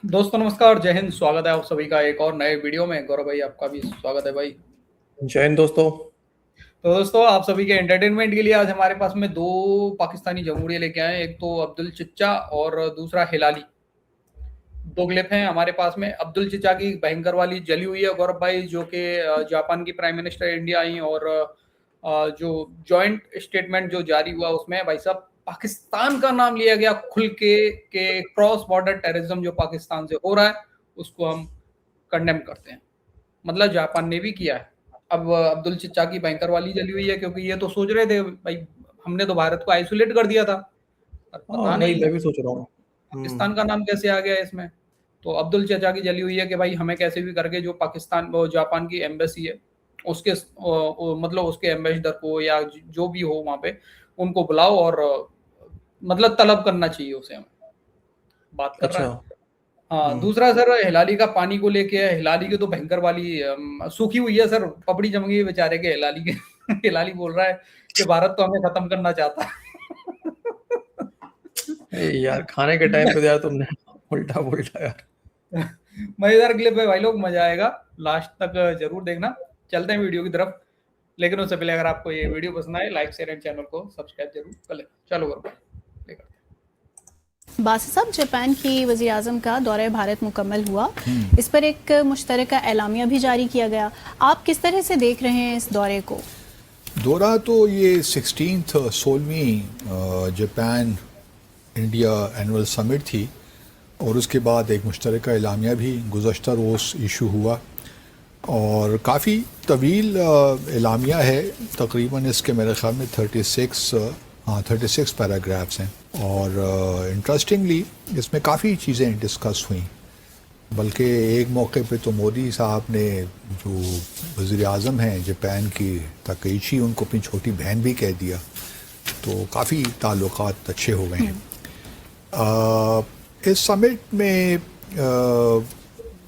दोस्तों नमस्कार, जय हिंद। स्वागत है आप सभी का एक और नए वीडियो में। गौरव भाई, आपका भी स्वागत है भाई। जय हिंद दोस्तों। तो दोस्तों, आप सभी के एंटरटेनमेंट के लिए आज हमारे पास में दो पाकिस्तानी जमहूरिये लेके आए हैं। एक तो अब्दुल चिच्चा और दूसरा हिलाली। दो क्लिप हैं हमारे पास में। अब्दुल चिच्चा की भयंकर वाली जली हुई है गौरव भाई, जो कि जापान की प्राइम मिनिस्टर इंडिया आई, और जो जॉइंट स्टेटमेंट जो जारी हुआ उसमें भाई साहब पाकिस्तान का नाम लिया गया खुल के क्रॉस बॉर्डर टेररिज्म जो पाकिस्तान से हो रहा है उसको हम कंडेम करते हैं। मतलब जापान ने भी किया है। अब अब्दुल चिच्चा की भयंकर वाली जली हुई है, क्योंकि ये तो सोच रहे थे भाई हमने तो भारत को आइसोलेट कर दिया था, पर हाँ, पता वही नहीं मैं भी सोच रहा हूँ। पाकिस्तान का नाम कैसे आ गया इसमें। तो अब्दुल चचा की जली हुई है कि भाई हमें कैसे भी करके जो पाकिस्तान वो जापान की एम्बेसी है उसके मतलब उसके एम्बेसडर को या जो भी हो वहां पे उनको बुलाओ और मतलब तलब करना चाहिए उसे। हमें बात कर रहा अच्छा। है। हाँ, हम्म। दूसरा सर हिलाली का पानी को लेके है। हिलाली की तो भयंकर वाली सूखी हुई है सर, पपड़ी जम गई है बेचारे के हिलाली के। हिलाली बोल रहा है कि भारत तो हमें खत्म करना चाहता यार खाने के टाइम पे तो यार तुमने उल्टा पुल्टा यार। है। मजेदार क्लिप है भाई लोग, मजा आएगा। लास्ट तक जरूर देखना। चलते हैं वीडियो की तरफ, लेकिन उससे पहले अगर आपको ये वीडियो पसंद आए लाइक शेयर एंड चैनल को सब्सक्राइब जरूर कर लें। चलो करो। बासित साहब, जापान की वज़ीर आज़म का दौरा भारत मुकम्मल हुआ। इस पर एक मुश्तरका एलामिया भी जारी किया गया। आप किस तरह से देख रहे हैं इस दौरे को? दौरा तो ये 16वीं जापान इंडिया एनुअल समिट थी और उसके बाद एक मुश्तरका एलामिया भी गुज़श्ता रोज़ इशू हुआ और काफ़ी तवील एलामिया है। तकरीबन इसके मेरे ख़्याल में 36 पैराग्राफ्स हैं और इंटरेस्टिंगली इसमें काफ़ी चीज़ें डिस्कस हुई। बल्कि एक मौके पे तो मोदी साहब ने जो वज़ीर आज़म हैं जापान की ताकेइची, उनको अपनी छोटी बहन भी कह दिया। तो काफ़ी ताल्लुकात अच्छे हो गए हैं। इस समिट में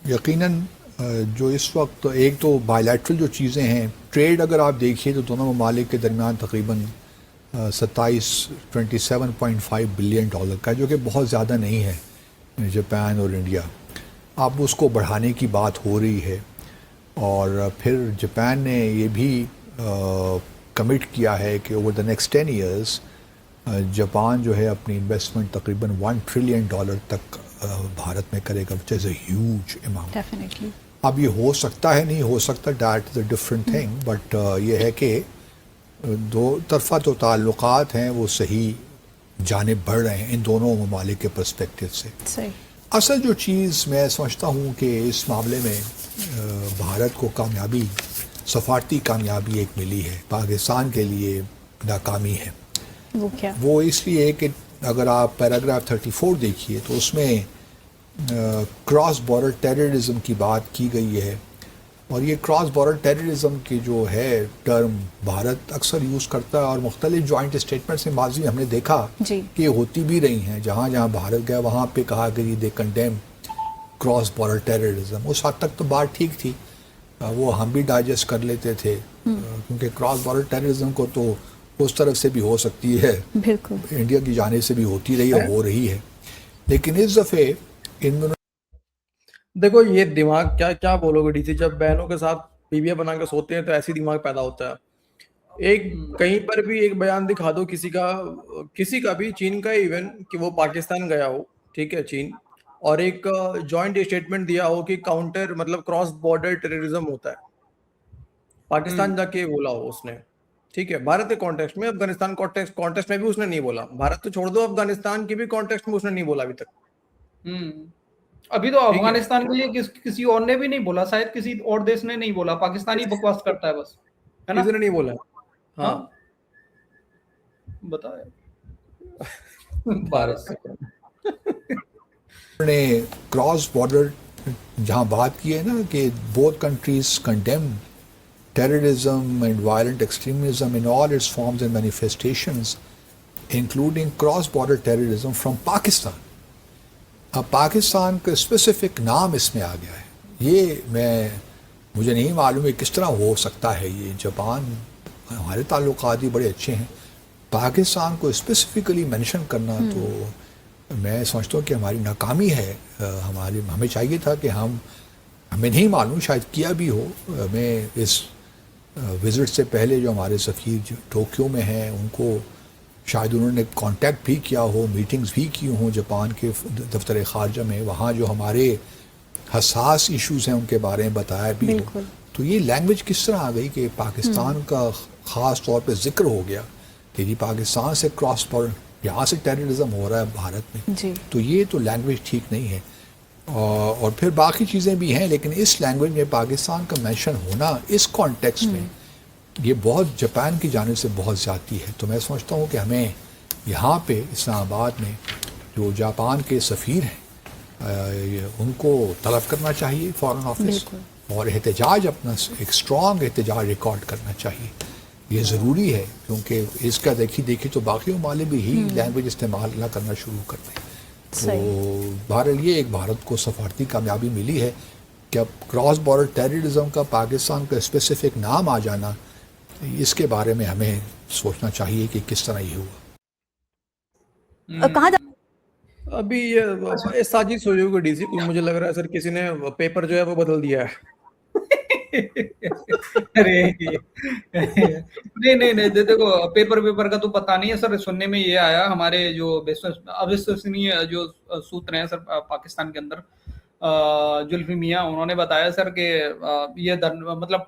यकीनन जो इस वक्त एक तो बायलैटरल जो चीज़ें हैं, ट्रेड अगर आप देखिए तो दोनों ममालिक के दरमियान तकरीबन 27.5 बिलियन डॉलर का, जो कि बहुत ज़्यादा नहीं है जापान और इंडिया। अब उसको बढ़ाने की बात हो रही है और फिर जापान ने ये भी कमिट किया है कि over the next 10 years Japan जो है अपनी इन्वेस्टमेंट तकरीबन $1 ट्रिलियन तक भारत में करेगा, which is a huge amount. Definitely. अब ये हो सकता है, नहीं हो सकता, that is a different thing, but ये है कि दो तरफा जो ताल्लुकात हैं वो सही जानिब बढ़ रहे हैं इन दोनों ममालिक के पर्सपेक्टिव से। सही। असल जो चीज़ मैं समझता हूँ कि इस मामले में भारत को कामयाबी, सफारती कामयाबी एक मिली है, पाकिस्तान के लिए नाकामी है। वो क्या? वो इसलिए कि अगर आप पैराग्राफ 34 देखिए तो उसमें क्रॉस बॉर्डर टेररिज्म की बात की गई है और ये क्रॉस बॉर्डर टेररिज्म की जो है टर्म भारत अक्सर यूज़ करता है और मुख्तलिफ जॉइंट स्टेटमेंट्स में माजी हमने देखा जी। कि ये होती भी रही हैं। जहाँ जहाँ भारत गया वहाँ पे कहा कि दे कंडेम क्रॉस बॉर्डर टेररिज्म। उस हद तक तो बात ठीक थी, वो हम भी डाइजेस्ट कर लेते थे, क्योंकि क्रॉस बॉर्डर टेररिज्म को तो उस तरफ से भी हो सकती है, बिल्कुल। इंडिया की जाने से भी होती रही और हो रही है। लेकिन इस दफ़े इन दोनों देखो ये दिमाग क्या क्या बोलोगे डीसी, जब बहनों के साथ बीवियां बना के सोते हैं तो ऐसी दिमाग पैदा होता है। एक कहीं पर भी एक बयान दिखा दो किसी का भी, चीन का इवन कि वो पाकिस्तान गया हो, ठीक है चीन, और एक जॉइंट स्टेटमेंट दिया हो कि काउंटर मतलब क्रॉस बॉर्डर टेररिज्म होता है, पाकिस्तान जाके बोला हो उसने, ठीक है। भारत के कॉन्टेक्स्ट में, अफगानिस्तान कॉन्टेक्स्ट में भी उसने नहीं बोला। भारत तो छोड़ दो, अफगानिस्तान की भी कॉन्टेक्स्ट में उसने नहीं बोला अभी तक, हम्म। अभी तो ठीक है। अफगानिस्तान के लिए किसी और ने भी नहीं बोला, शायद किसी और देश ने नहीं बोला। पाकिस्तानी बकवास करता है बस, है ना। किसी ने नहीं बोला। हाँ। हाँ, बताओ यार। भारत भारत का। ने क्रॉस बॉर्डर जहाँ बात की है ना कि both countries condemn terrorism and violent extremism in all its forms and manifestations, including cross-border terrorism from Pakistan. अब पाकिस्तान का स्पेसिफिक नाम इसमें आ गया है। ये मुझे नहीं मालूम है किस तरह हो सकता है। ये जापान, हमारे ताल्लुकात भी बड़े अच्छे हैं, पाकिस्तान को स्पेसिफिकली मेंशन करना तो मैं समझता हूँ कि हमारी नाकामी है। हमें चाहिए था कि हमें नहीं मालूम, शायद किया भी हो। हमें इस विज़िट से पहले जो हमारे सफ़ीर जो टोक्यो में हैं, उनको शायद उन्होंने कांटेक्ट भी किया हो, मीटिंग्स भी की हों जापान के दफ्तर ख़ारजा में, वहाँ जो हमारे हसास इश्यूज़ हैं उनके बारे में बताया भी हो। तो ये लैंग्वेज किस तरह आ गई कि पाकिस्तान का ख़ास तौर पे ज़िक्र हो गया कि जी पाकिस्तान से क्रॉस बॉर्डर, यहाँ से टेररिज्म हो रहा है भारत में जी। तो ये तो लैंग्वेज ठीक नहीं है। और फिर बाकी चीज़ें भी हैं, लेकिन इस लैंग्वेज में पाकिस्तान का मेंशन होना इस कॉन्टेक्स्ट में ये बहुत जापान की जानिब से बहुत ज़्यादती है। तो मैं समझता हूँ कि हमें यहाँ पे इस्लामाबाद में जो जापान के सफ़ीर हैं उनको तलब करना चाहिए फ़ॉरेन ऑफिस, और एहतजाज अपना एक स्ट्रॉन्ग एहतजाज रिकॉर्ड करना चाहिए। ये ज़रूरी है क्योंकि इसका देखी तो बाकी ममालिक भी ही लैंग्वेज इस्तेमाल ना करना शुरू कर दें। तो बहरहाल ये एक भारत को सफारती कामयाबी मिली है कि अब क्रॉस बॉर्डर टेररिज्म का पाकिस्तान का स्पेसिफिक नाम आ जाना, इसके बारे में हमें सोचना चाहिए कि किस तरह ये हुआ। कहाँ अभी ये साजिश हो जाएगी डीसी को, मुझे लग रहा है सर किसी ने पेपर जो है वो बदल दिया है। अरे नहीं देखो, पेपर का तो पता नहीं है सर। सुनने में ये आया, हमारे जो अविश्वसनीय जो सूत्र हैं सर पाकिस्तान के अंदर, जुल्फी मियां, उन्होंने बताया सर कि ये मतलब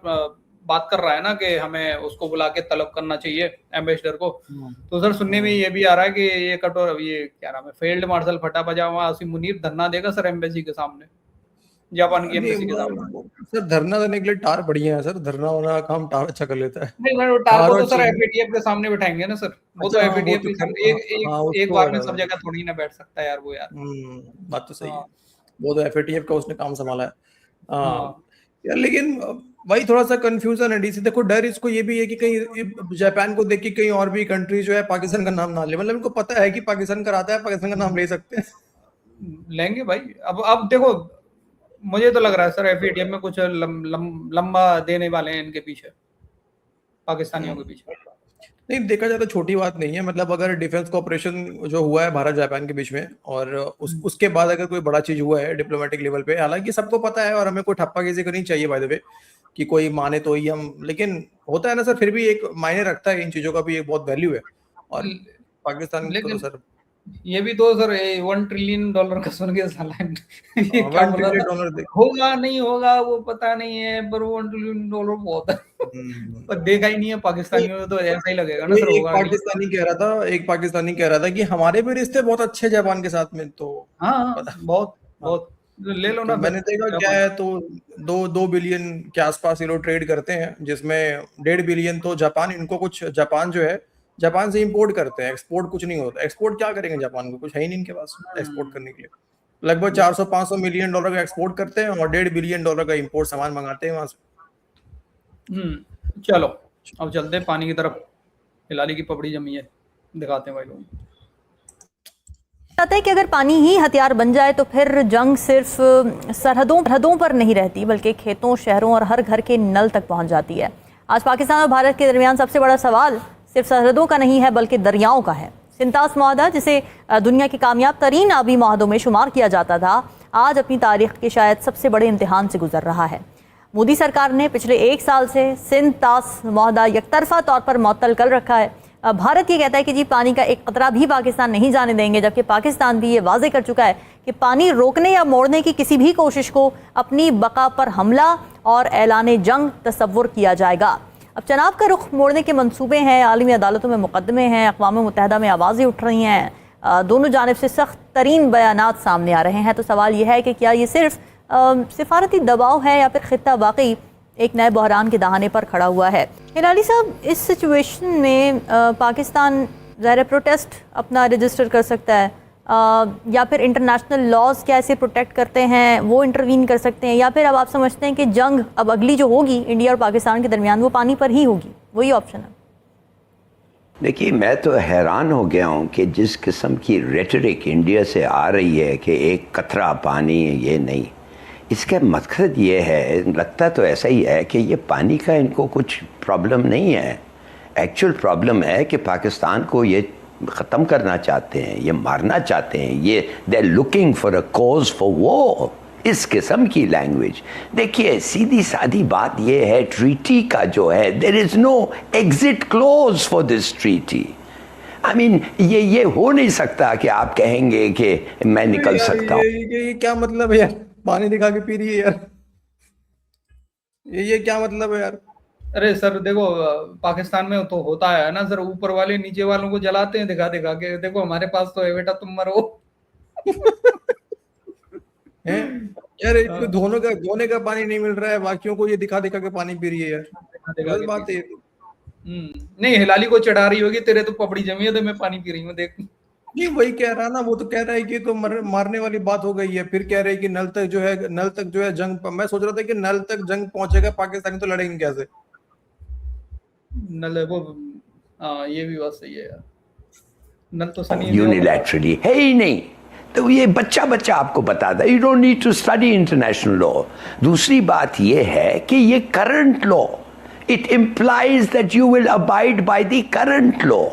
बात कर रहा है ना कि हमें उसको बुला के तलब करना चाहिए एम्बेसडर को। तो सर सुनने में ये भी आ रहा है कि ये क्या नाम है, फील्ड मार्शल फटा पजामा आसिम मुनीर धरना देगा सर एम्बेसी के सामने, जापान की एम्बेसी के सामने। सर धरना देने के लिए टार बढ़िया है सर, धरना होना काम टार अच्छा कर लेता है। नहीं, टार को तो सर एफएटीएफ के सामने बैठाएंगे ना सर। वो तो एफएटीएफ एक बार में सब जगह थोड़ी ना बैठ सकता है यार वो यार। बात तो सही है, वो तो एफएटीएफ का उसने काम संभाला है। यार लेकिन वही थोड़ा सा कंफ्यूजन है डीसी। देखो डर इसको ये भी है कि कहीं जापान को देख के कहीं और भी कंट्री जो है पाकिस्तान का नाम ना ले, मतलब इनको पता है कि पाकिस्तान कराता है, पाकिस्तान का नाम ले सकते हैं, लेंगे भाई। अब देखो, मुझे तो लग रहा है सर एफएटीएफ में कुछ लंबा देने वाले हैं इनके पीछे, पाकिस्तानियों के पीछे। नहीं देखा जाए तो छोटी बात नहीं है, मतलब अगर डिफेंस कोऑपरेशन जो हुआ है भारत जापान के बीच में, और उसके बाद अगर कोई बड़ा चीज हुआ है डिप्लोमेटिक लेवल पे, हालांकि सबको पता है और हमें कोई ठप्पाबाजी करनी चाहिए बाय द वे कि कोई माने तो ही हम, लेकिन होता है ना सर, फिर भी एक मायने रखता है, इन चीजों का भी एक बहुत वैल्यू है। और पाकिस्तान तो सर ये भी तो सर $1 ट्रिलियन का सुन के साला ये क्या $1 ट्रिलियन होगा नहीं होगा वो पता नहीं है, पर $1 ट्रिलियन बहुत है। पर देखा ही नहीं है पाकिस्तानियों में, तो ऐसा ही लगेगा ना सर। एक पाकिस्तानी कह रहा था कि हमारे भी रिश्ते बहुत अच्छे जापान के साथ में, तो हाँ बहुत ले लो ना। तो मैंने देखा क्या है, तो 2 बिलियन के आसपास ये लोग ट्रेड करते हैं, जिसमें 1.5 बिलियन तो जापान, इनको कुछ जापान जो है जापान से इंपोर्ट करते हैं, एक्सपोर्ट कुछ नहीं होता। एक्सपोर्ट क्या करेंगे, जापान को कुछ है ही नहीं इनके पास एक्सपोर्ट करने के लिए। लगभग $400-500 मिलियन का एक्सपोर्ट करते हैं और $1.5 बिलियन का इंपोर्ट सामान मंगाते हैं वहां से। चलो अब चलते हैं पानी की तरफ। हिलाली की पपड़ी जमी है, दिखाते हैं भाई लोग। कहते हैं कि अगर पानी ही हथियार बन जाए तो फिर जंग सिर्फ सरहदों पर नहीं रहती, बल्कि खेतों, शहरों और हर घर के नल तक पहुंच जाती है। आज पाकिस्तान और भारत के दरमियान सबसे बड़ा सवाल सिर्फ सरहदों का नहीं है, बल्कि दरियाओं का है। सिंतास मुआहदा, जिसे दुनिया के कामयाब तरीन आबी मुआहदों में शुमार किया जाता था, आज अपनी तारीख के शायद सबसे बड़े इम्तिहान से गुजर रहा है। मोदी सरकार ने पिछले 1 साल से सिंतास मुआहदा यकतरफा तौर पर मुअत्तल कर रखा है। भारत ये कहता है कि जी पानी का एक कतरा भी पाकिस्तान नहीं जाने देंगे, जबकि पाकिस्तान भी ये वाजे कर चुका है कि पानी रोकने या मोड़ने की किसी भी कोशिश को अपनी बका पर हमला और ऐलान जंग तस्वुर किया जाएगा। अब चनाब का रुख मोड़ने के मंसूबे हैं, आलमी अदालतों में मुकदमे हैं, अक़वाम मुत्तहिदा में आवाज़ें उठ रही हैं, दोनों जानिब से सख्त तरीन बयानात सामने आ रहे हैं। तो सवाल यह है कि क्या ये सिर्फ सिफारती दबाव है या फिर खित्ता वाकई एक नए बहरान के दहाने पर खड़ा हुआ है। हिलाली साहब, इस सिचुएशन में पाकिस्तान ज़ाहिर प्रोटेस्ट अपना रजिस्टर कर सकता है, या फिर इंटरनेशनल लॉज क्या ऐसे प्रोटेक्ट करते हैं वो इंटरवीन कर सकते हैं, या फिर अब आप समझते हैं कि जंग अब अगली जो होगी इंडिया और पाकिस्तान के दरमियान वो पानी पर ही होगी, वही ऑप्शन है? देखिए, मैं तो हैरान हो गया हूँ कि जिस किस्म की रेटरिक इंडिया से आ रही है कि एक कतरा पानी ये नहीं, इसका मकसद ये है, लगता तो ऐसा ही है कि ये पानी का इनको कुछ प्रॉब्लम नहीं है। एक्चुअल प्रॉब्लम है कि पाकिस्तान को ये ख़त्म करना चाहते हैं, ये मारना चाहते हैं, ये they are looking for a cause for war, इस किस्म की लैंग्वेज। देखिए सीधी सादी बात ये है, ट्रीटी का जो है, there is no exit clause for this treaty. I mean ये हो नहीं सकता कि आप कहेंगे कि मैं निकल सकता हूँ। ये क्या मतलब है यार, पानी दिखा के पी रही है यार, ये क्या मतलब है यार? अरे सर देखो, पाकिस्तान में तो होता है ना सर, ऊपर वाले नीचे वालों को जलाते हैं दिखा दिखा के, देखो हमारे पास तो है बेटा, तुम मरो। हैं यार, इसको धोने का पानी नहीं मिल रहा है, बाकियों को ये दिखा दिखा के पानी पी रही है यार, गलत बात है ये तो। नहीं, हिलाली को चढ़ा रही होगी, तेरे तो पपड़ी जमी है तो मैं पानी पी रही हूँ देख। नहीं वही कह रहा ना, वो तो कह रहा है कि तो मारने वाली बात हो गई है, फिर कह रहे हैं कि नल तक जो है जंग, मैं सोच रहा था कि नल तक जंग पहुंचेगा, पाकिस्तानी तो लड़ेंगे कैसे? नल वो, हाँ ये भी बात सही है यार, नल तो सनी यूनिलैटरली है ही नहीं, तो ये बच्चा बच्चा आपको बताता है, you don't need to study international law. दूसरी बात ये है कि ये current law, it implies that you will abide by the current law.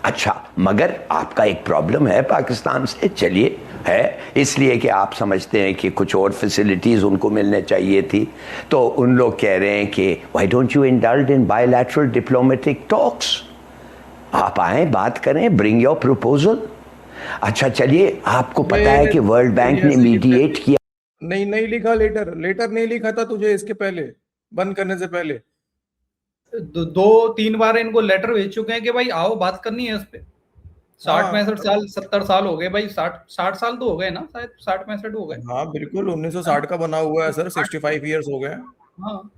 अच्छा, मगर आपका एक प्रॉब्लम है पाकिस्तान से, चलिए है, इसलिए कि आप समझते हैं कि कुछ और फैसिलिटीज उनको मिलने चाहिए थी, तो उन लोग कह रहे हैं कि why don't you indulge in bilateral diplomatic talks, आप आए बात करें, ब्रिंग योर प्रपोजल। अच्छा चलिए, आपको पता है कि वर्ल्ड बैंक ने मीडिएट किया, नहीं लिखा, लेटर नहीं लिखा था तुझे इसके पहले, बंद करने से पहले? 2-3 बार इनको लेटर भेज चुके हैं कि भाई आओ बात करनी है इस पे। 60-65 साल, 70 साल हो गए भाई, 60 साल तो हो गए ना शायद, 60-65 हो गए। हाँ बिल्कुल, 1960 का बना हुआ है सर, 65 ईयर्स हो गए। हाँ,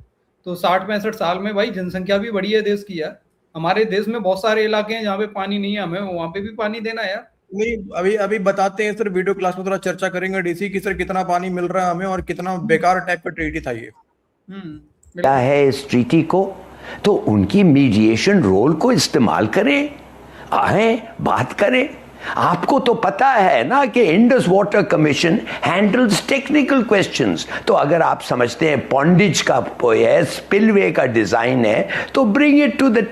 तो 60-65 साल में भाई जनसंख्या भी बढ़ी है देश की यार। हमारे देश में बहुत सारे इलाके हैं जहाँ पे पानी नहीं है, हमें वहां पे भी पानी देना है यार। नहीं, अभी बताते हैं सर, वीडियो क्लास में थोड़ा चर्चा करेंगे डीसी की, सर कितना पानी मिल रहा है हमें और कितना बेकार टाइप का ट्रीटी था ये। क्या है इस ट्रीटी को, तो उनकी मीडिएशन रोल को इस्तेमाल करें, आए बात करें। आपको तो पता है ना कि Indus water commission handles technical questions, तो अगर आप समझते हैं पॉन्डिज का स्पिलवे का डिजाइन है, तो bring it to the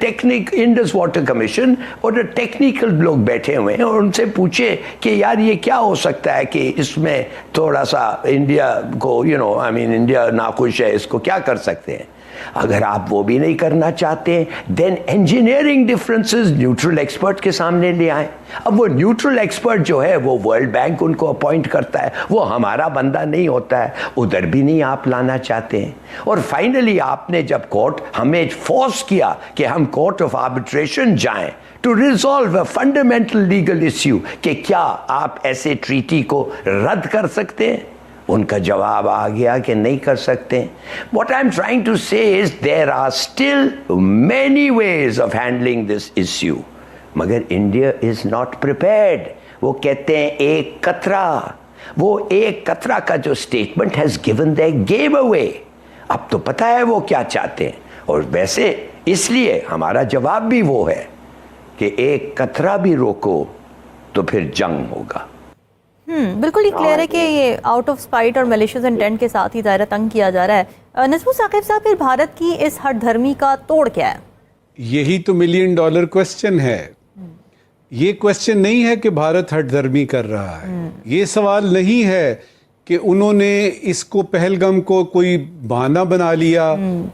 Indus water commission, और टेक्निकल लोग बैठे हुए हैं, और उनसे पूछे कि यार ये क्या हो सकता है कि इसमें थोड़ा सा इंडिया को इंडिया नाखुश है, इसको क्या कर सकते हैं। अगर आप वो भी नहीं करना चाहते, then engineering differences neutral expert के सामने ले आए। अब वो न्यूट्रल एक्सपर्ट जो है वो वर्ल्ड बैंक उनको अपॉइंट करता है, वो हमारा बंदा नहीं होता है, उधर भी नहीं आप लाना चाहते हैं। और फाइनली आपने जब कोर्ट हमें फोर्स किया कि हम कोर्ट ऑफ आर्बिट्रेशन जाएं to resolve a fundamental legal issue कि क्या आप ऐसे ट्रीटी को रद्द कर सकते हैं, उनका जवाब आ गया कि नहीं कर सकते। What I'm trying to say is there are still many ways of handling this issue, मगर India is not prepared। वो कहते हैं एक कतरा, वो एक कतरा का जो statement has given their game away। अब तो पता है वो क्या चाहते हैं, और वैसे इसलिए हमारा जवाब भी वो है कि एक कतरा भी रोको तो फिर जंग होगा। बिल्कुल ही क्लियर है कि ये आउट ऑफ स्पाइट और मैलिशियस इंटेंट के साथ ही दायरा तंग किया जा रहा है। नजमुल साकिब साहब, फिर भारत की इस हठधर्मी का तोड़ क्या है? यही तो $1 मिलियन क्वेश्चन है। ये क्वेश्चन नहीं है कि भारत हठधर्मी कर रहा है, ये सवाल नहीं है कि उन्होंने इसको पहलगाम को कोई बहाना बना लिया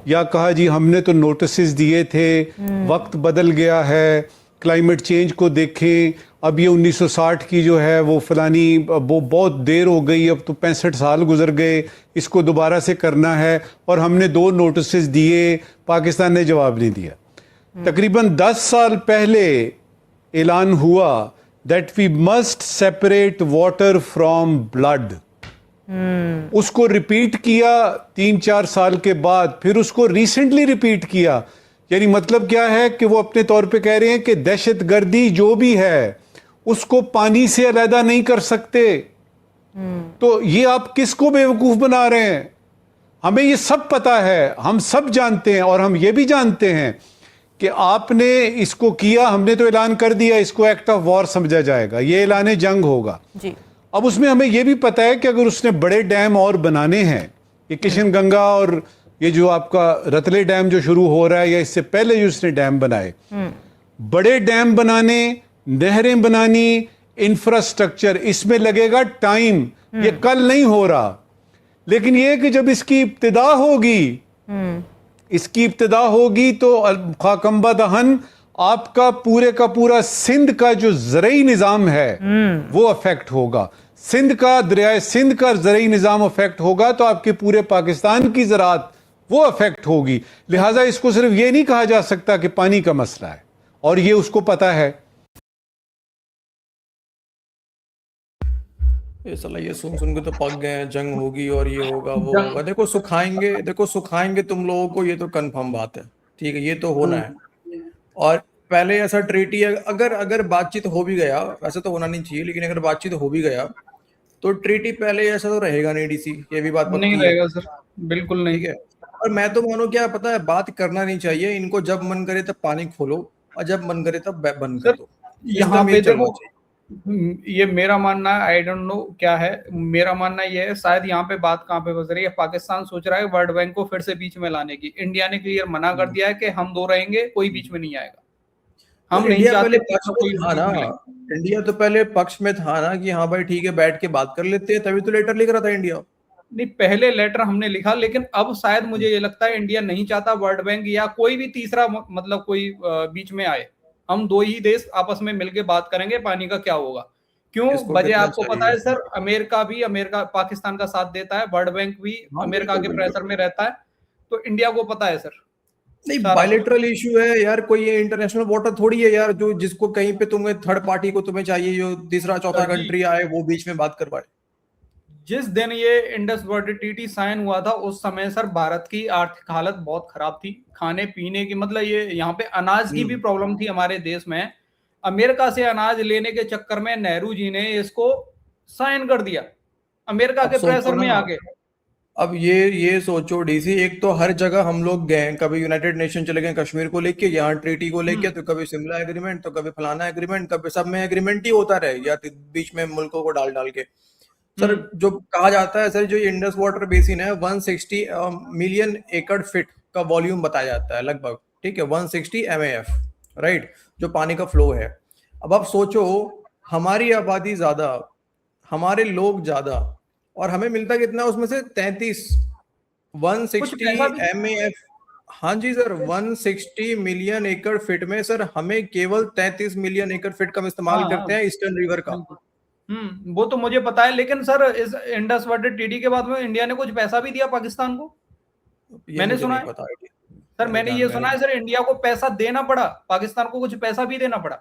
या कहा जी हमने तो नोटिस दिए थे, वक्त बदल गया है, क्लाइमेट चेंज को देखें, अब ये 1960 की जो है वो फलानी वो बहुत देर हो गई, अब तो 65 साल गुजर गए, इसको दोबारा से करना है, और हमने 2 नोटिस दिए, पाकिस्तान ने जवाब नहीं दिया। तकरीबन 10 साल पहले ऐलान हुआ that we must separate water from blood, उसको रिपीट किया 3-4 साल के बाद, फिर उसको रिसेंटली रिपीट किया। यानी मतलब क्या है कि वो अपने तौर पे कह रहे हैं कि दहशतगर्दी जो भी है उसको पानी से अलग नहीं कर सकते। तो ये आप किसको बेवकूफ बना रहे हैं? हमें ये सब पता है, हम सब जानते हैं, और हम ये भी जानते हैं कि आपने इसको किया, हमने तो ऐलान कर दिया, इसको एक्ट ऑफ वॉर समझा जाएगा, ये ऐलान जंग होगा जी। अब उसमें हमें यह भी पता है कि अगर उसने बड़े डैम और बनाने हैं, ये किशन गंगा और ये जो आपका रतले डैम जो शुरू हो रहा है, या इससे पहले जो उसने डैम बनाए, बड़े डैम बनाने, नहरें बनानी, इंफ्रास्ट्रक्चर, इसमें लगेगा टाइम, ये कल नहीं हो रहा। लेकिन ये कि जब इसकी इब्तिदा होगी तो खाकंबा दहन आपका पूरे का पूरा सिंध का जो ज़रई निज़ाम है वो अफेक्ट होगा। सिंध का, दरियाए सिंध का ज़रई निज़ाम अफेक्ट होगा तो आपके पूरे पाकिस्तान की ज़राअत वो अफेक्ट होगी। लिहाजा इसको सिर्फ ये नहीं कहा जा सकता कि पानी का मसला है, और ये उसको पता है। ये साला ये सुन के तो पक गए हैं, जंग होगी और ये होगा वो होगा। देखो सुखाएंगे तुम लोगों को, ये तो कंफर्म बात है, ठीक है, ये तो होना है। और पहले ऐसा ट्रीटी अगर बातचीत हो भी गया, वैसे तो होना नहीं चाहिए, लेकिन अगर बातचीत हो भी गया तो ट्रीटी पहले ऐसा तो रहेगा नहीं डीसी, ये भी बात पक्की नहीं है, रहेगा सर, बिल्कुल नहीं। ठीक है। और मैं तो मानो क्या पता है, बात करना नहीं चाहिए इनको, जब मन करे तब पानी खोलो और जब मन करे तब बंद कर सर दो। यहाँ पे चलना देखो, चाहिए। ये मेरा मानना है, आई डोंट नो क्या है, मेरा मानना ये है, शायद यहाँ पे बात कहाँ पे फंस रही है, पाकिस्तान सोच रहा है वर्ल्ड बैंक को फिर से बीच में लाने की। इंडिया ने क्लियर मना कर दिया है कि हम दो रहेंगे, कोई बीच में नहीं आएगा। हम नहीं इंडिया पहले चाहते पक्ष कोई में था ना, इंडिया तो पहले पक्ष में था ना कि हाँ भाई ठीक है, बैठ के बात कर लेते हैं, तभी तो लेटर लिख रहा था इंडिया। नहीं, पहले लेटर हमने लिखा, लेकिन अब शायद मुझे ये लगता है इंडिया नहीं चाहता वर्ल्ड बैंक या कोई भी तीसरा मतलब कोई बीच में आए। हम दो ही देश आपस में मिलके बात करेंगे पानी का क्या होगा। क्यों किसको वजह कितना आपको पता चाहिए? है सर, अमेरिका पाकिस्तान का साथ देता है, वर्ल्ड बैंक भी हाँ, अमेरिका बिल्कुल के बिल्कुल। प्रेशर में रहता है, तो इंडिया को पता है सर नहीं, सारा कुछ। बायलेटरल इशू है यार, कोई ये इंटरनेशनल वाटर थोड़ी है यार, जो जिसको कहीं पे तुम्हें थर्ड पार्टी को तुम्हें चाहिए, जो तीसरा चौथा सर जी, कंट्री आए वो बीच में बात करवाए। जिस दिन ये इंडस वाटर ट्रीटी साइन हुआ था उस समय सर भारत की आर्थिक हालत बहुत खराब थी, खाने पीने की, मतलब ये यहाँ पे अनाज की भी प्रॉब्लम थी हमारे देश में। अमेरिका से अनाज लेने के चक्कर में नेहरू जी ने इसको साइन कर दिया, अमेरिका अब के सोचो प्रेशर में ना, आके। अब ये सोचो डीसी, एक तो हर जगह हम लोग गए, कभी यूनाइटेड नेशन चले गए कश्मीर को लेके, यहाँ ट्रीटी को लेके, तो कभी शिमला एग्रीमेंट, तो कभी फलाना एग्रीमेंट, कभी सब में एग्रीमेंट ही होता रहे, या बीच में मुल्कों को डाल डाल के। सर जो कहा जाता है सर, जो इंडस वाटर बेसिन है 160 मिलियन एकड़ फीट का वॉल्यूम बताया जाता है लगभग, ठीक है, 160 MAF, राइट, जो पानी का फ्लो है। अब आप सोचो, हमारी आबादी ज्यादा, हमारे लोग ज्यादा, और हमें मिलता कितना उसमें से 33, कुछ 160 पैसा भी MAF। हाँ जी सर, 160 मिलियन एकड़ फीट में सर हमें केवल 33 मिलियन एकड़ फीट का हम इस्तेमाल हाँ करते हैं ईस्टर्न रिवर का। बिल्कुल। वो तो मुझे पता है, लेकिन सर इस इंडस वाटर ट्रीटी के बाद में इंडिया ने कुछ पैसा भी दिया पाकिस्तान को, ये मैंने मुझे सुना नहीं है पता सर, मैंने ये सुना है सर, इंडिया को पैसा देना पड़ा, पाकिस्तान को कुछ पैसा भी देना पड़ा,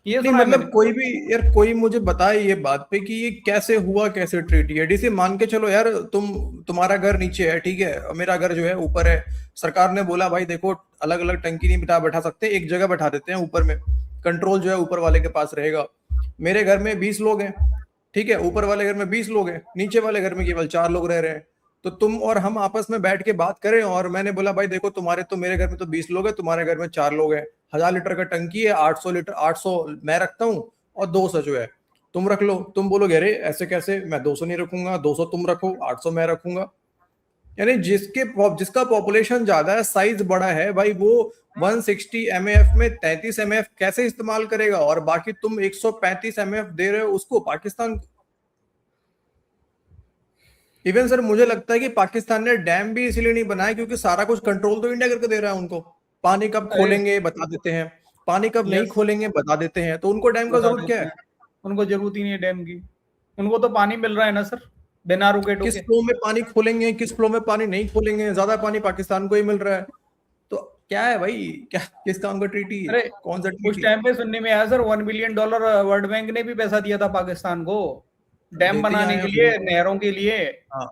ये नहीं सुना है मतलब मैंने। कोई भी यार, कोई मुझे बताए ये बात पे कि ये कैसे हुआ, कैसे ट्रीटी है। डीसी मान के चलो यार, तुम्हारा घर नीचे है, ठीक है, और मेरा घर जो है ऊपर है, सरकार ने बोला भाई देखो अलग अलग टंकी नहीं बैठा सकते, एक जगह बैठा देते हैं ऊपर में, कंट्रोल जो है ऊपर वाले के पास रहेगा। मेरे घर में 20 लोग हैं, ठीक है, ऊपर वाले घर में 20 लोग हैं, नीचे वाले घर में केवल 4 लोग रह रहे हैं, तो तुम और हम आपस में बैठ के बात करें। और मैंने बोला भाई देखो, तुम्हारे तो मेरे घर में तो 20 लोग हैं, तुम्हारे घर में 4 लोग हैं, 1000 लीटर का टंकी है, 800 लीटर, 800 मैं रखता हूँ और 200 जो है तुम रख लो। तुम बोलोगे अरे ऐसे कैसे, मैं 200 नहीं रखूंगा, 200 तुम रखो, 800 मैं रखूंगा। यानी जिसका पॉपुलेशन ज्यादा है, साइज बड़ा है भाई, वो 160 MAF में 33 MAF कैसे इस्तेमाल करेगा, और बाकी तुम 135 MAF दे रहे हो उसको पाकिस्तान। इवन सर मुझे लगता है कि पाकिस्तान ने डैम भी इसीलिए नहीं बनाया क्योंकि सारा कुछ कंट्रोल तो इंडिया करके दे रहा है उनको। पानी कब खोलेंगे बता देते हैं, पानी कब नहीं खोलेंगे बता देते हैं, तो उनको डैम का जरूरत क्या है? उनको जरूरत ही नहीं है डैम की, उनको तो पानी मिल रहा है ना सर, बिना रुके टोके। किस फ्लो में पानी खोलेंगे, किस फ्लो में पानी नहीं खोलेंगे, ज्यादा पानी पाकिस्तान को ही मिल रहा है, तो क्या है भाई, क्या किस काम का ट्रीटी है, अरे कौन सा उस ट्रीटी? टाइम पे सुनने में आया सर, $1 बिलियन वर्ल्ड बैंक ने भी पैसा दिया था पाकिस्तान को डैम देते बनाने आए के हैं लिए, फिर। नहरों के लिए। हाँ,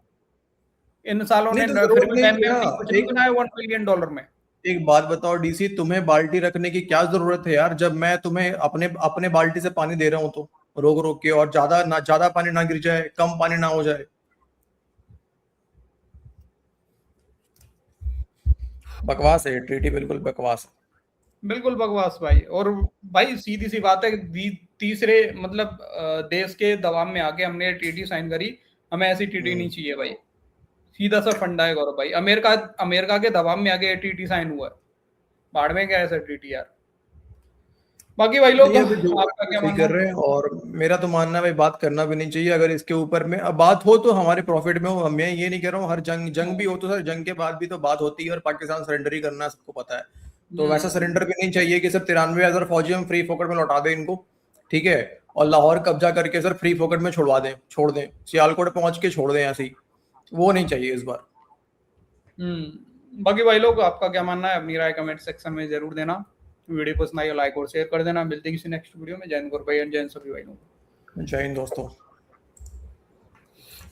इन सालों नहीं ने तो फिर जरूरत भी नहीं डैम थी ना। कुछ नहीं बनाया $1 बिलियन में। एक बात बताओ डीसी, तुम्हें बाल्टी रखने की क्या जरूरत है यार, जब मैं तुम्हें अपने अपने बाल्टी से पानी दे रहा हूं तो रोक रोक के, और ज्यादा पानी ना गिर जाए, कम पानी ना हो जाए। बकवास है, ट्रीटी बिल्कुल बकवास है। बिल्कुल बकवास भाई। और भाई सीधी सी बात है, तीसरे मतलब देश के दबाव में आके हमने ट्रीटी साइन करी, हमें ऐसी ट्रीटी नहीं चाहिए भाई, सीधा सा फंडा है गौरव भाई। अमेरिका के दबाव में आके ट्रीटी साइन हुआ है, बाढ़ में क्या है सर ट्रीटी यार। बाकी भाई लोग नहीं, अभी जो आपका क्या सही मानना कर है? रहे हैं, और मेरा तो मानना है भाई बात करना भी नहीं चाहिए अगर इसके ऊपर में अब बात हो तो हमारे प्रॉफिट में हो। मैं ये नहीं कह रहा हूँ हर जंग भी हो तो सर जंग के बाद भी तो बात होती है और पाकिस्तान सरेंडर ही करना है, सबको पता है। तो वैसा सरेंडर भी नहीं चाहिए कि सर 93,000 फौजी हम फ्री फोकट में लौटा दें इनको, ठीक है, और लाहौर कब्जा करके सर फ्री फोकट में छोड़ दें सियालकोट पहुंच के छोड़ दें ऐसे ही, वो नहीं चाहिए इस बार। बाकी भाई लोग आपका क्या मानना है अपनी राय कमेंट सेक्शन में जरूर देना। वीडियो पसंद आई लाइक और शेयर कर देना। मिलते हैं किसी नेक्स्ट वीडियो में। जय हिंद भाई एंड जय हिंद सभी भाई लोग। जय हिंद दोस्तों।